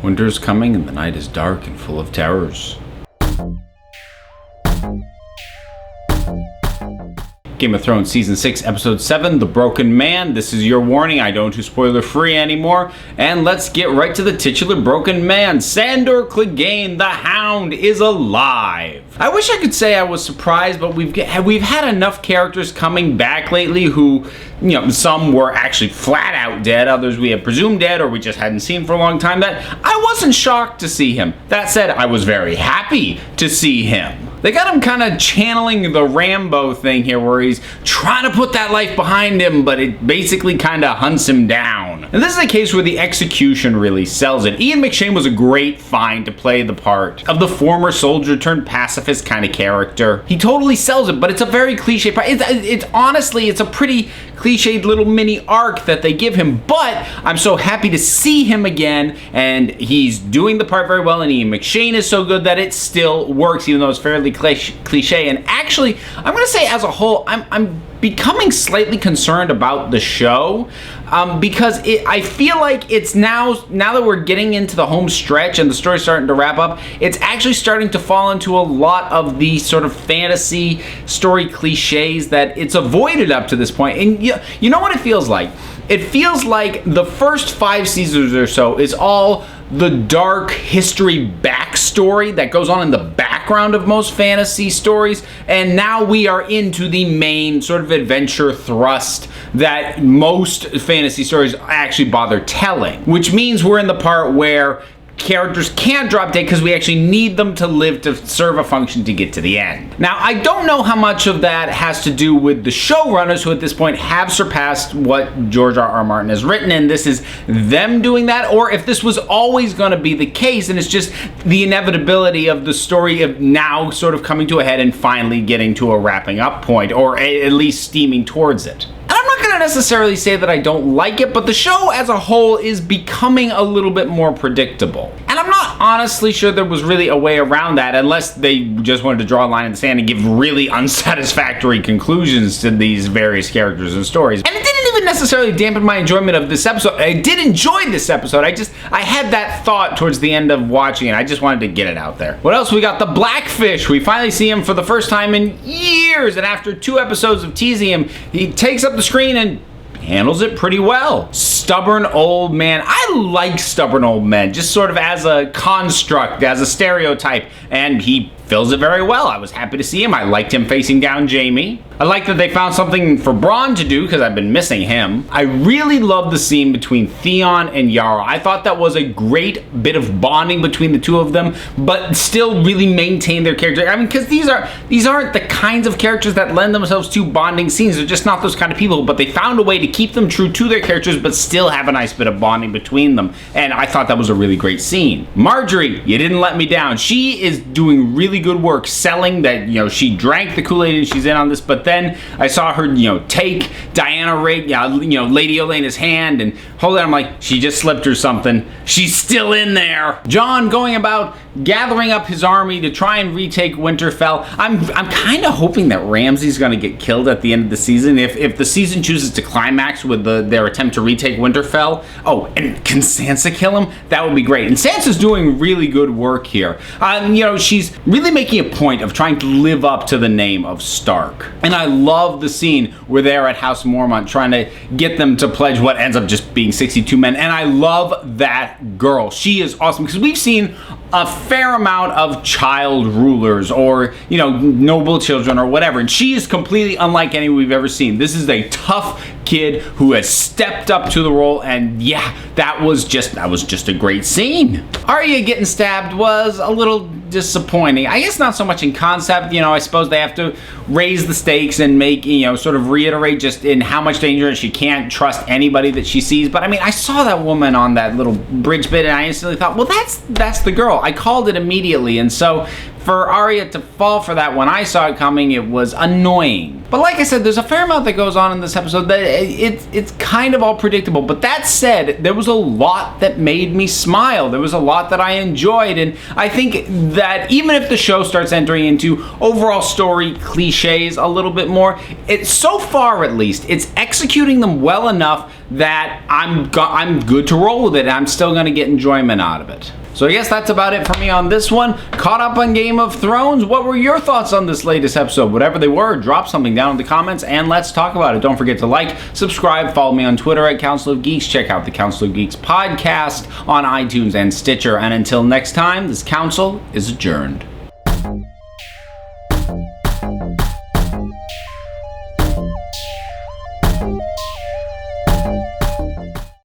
Winter is coming and the night is dark and full of terrors. Game of Thrones Season 6, Episode 7, The Broken Man. This is your warning, I don't do spoiler free anymore. And let's get right to the titular Broken Man. Sandor Clegane, the Hound, is alive. I wish I could say I was surprised, but we've had enough characters coming back lately who, some were actually flat out dead, others we had presumed dead or we just hadn't seen for a long time, that I wasn't shocked to see him. That said, I was very happy to see him. They got him kind of channeling the Rambo thing here where he's trying to put that life behind him, but it basically kind of hunts him down. And this is a case where the execution really sells it. Ian McShane was a great find to play the part of the former soldier turned pacifist kind of character. He totally sells it, but it's a very cliche part. It's honestly, it's a pretty cliched little mini arc that they give him, but I'm so happy to see him again, and he's doing the part very well, and Ian McShane is so good that it still works, even though it's fairly cliche. And actually, I'm gonna say as a whole, I'm becoming slightly concerned about the show because I feel like it's now that we're getting into the home stretch and the story's starting to wrap up, it's actually starting to fall into a lot of the sort of fantasy story cliches that it's avoided up to this point. And you know what it feels like? It feels like the first 5 seasons or so is all the dark history backstory that goes on in the background of most fantasy stories, and now we are into the main sort of adventure thrust that most fantasy stories actually bother telling, which means we're in the part where characters can't drop dead because we actually need them to live to serve a function to get to the end. Now, I don't know how much of that has to do with the showrunners who at this point have surpassed what George R.R. Martin has written, and this is them doing that, or if this was always going to be the case and it's just the inevitability of the story of now sort of coming to a head and finally getting to a wrapping up point, or at least steaming towards it. I'm not going to necessarily say that I don't like it, but the show as a whole is becoming a little bit more predictable. And I'm not honestly sure there was really a way around that unless they just wanted to draw a line in the sand and give really unsatisfactory conclusions to these various characters and stories. And it didn't even necessarily dampen my enjoyment of this episode. I did enjoy this episode. I had that thought towards the end of watching it. I just wanted to get it out there. What else? We got the Blackfish. We finally see him for the first time in years, and after 2 episodes of teasing him, he takes up the screen and handles it pretty well. Stubborn old man. I like stubborn old men, just sort of as a construct, as a stereotype, and he fills it very well. I was happy to see him. I liked him facing down Jaime. I like that they found something for Bronn to do because I've been missing him. I really love the scene between Theon and Yara. I thought that was a great bit of bonding between the two of them, but still really maintain their character. I mean, because these aren't the kinds of characters that lend themselves to bonding scenes. They're just not those kind of people, but they found a way to keep them true to their characters, but still have a nice bit of bonding between them. And I thought that was a really great scene. Marjorie, you didn't let me down. She is doing really good work selling that, she drank the Kool-Aid and she's in on this, but then I saw her, take Diana Rigg, Lady Olenna's hand and hold it. I'm like, she just slipped her something. She's still in there. Jon going about gathering up his army to try and retake Winterfell. I'm kind of hoping that Ramsay's going to get killed at the end of the season. If the season chooses to climax with their attempt to retake Winterfell. Oh, and can Sansa kill him? That would be great. And Sansa's doing really good work here. She's really making a point of trying to live up to the name of Stark. And I love the scene where they're at House Mormont trying to get them to pledge what ends up just being 62 men. And I love that girl. She is awesome because we've seen a fair amount of child rulers or, noble children or whatever. And she is completely unlike any we've ever seen. This is a tough kid who has stepped up to the role, and yeah, that was just a great scene. Arya getting stabbed was a little disappointing. I guess not so much in concept, I suppose they have to raise the stakes and make, sort of reiterate just in how much danger she can't trust anybody that she sees. But I mean, I saw that woman on that little bridge bit and I instantly thought, well, that's the girl. I called it immediately. And so for Arya to fall for that when I saw it coming, it was annoying. But like I said, there's a fair amount that goes on in this episode that it's kind of all predictable. But that said, there was a lot that made me smile. There was a lot that I enjoyed, and I think that even if the show starts entering into overall story cliches a little bit more, it's so far at least, it's executing them well enough that I'm good to roll with it, and I'm still going to get enjoyment out of it. So I guess that's about it for me on this one. Caught up on Game of Thrones? What were your thoughts on this latest episode? Whatever they were, drop something down in the comments and let's talk about it. Don't forget to like, subscribe, follow me on Twitter at Council of Geeks. Check out the Council of Geeks podcast on iTunes and Stitcher. And until next time, this council is adjourned.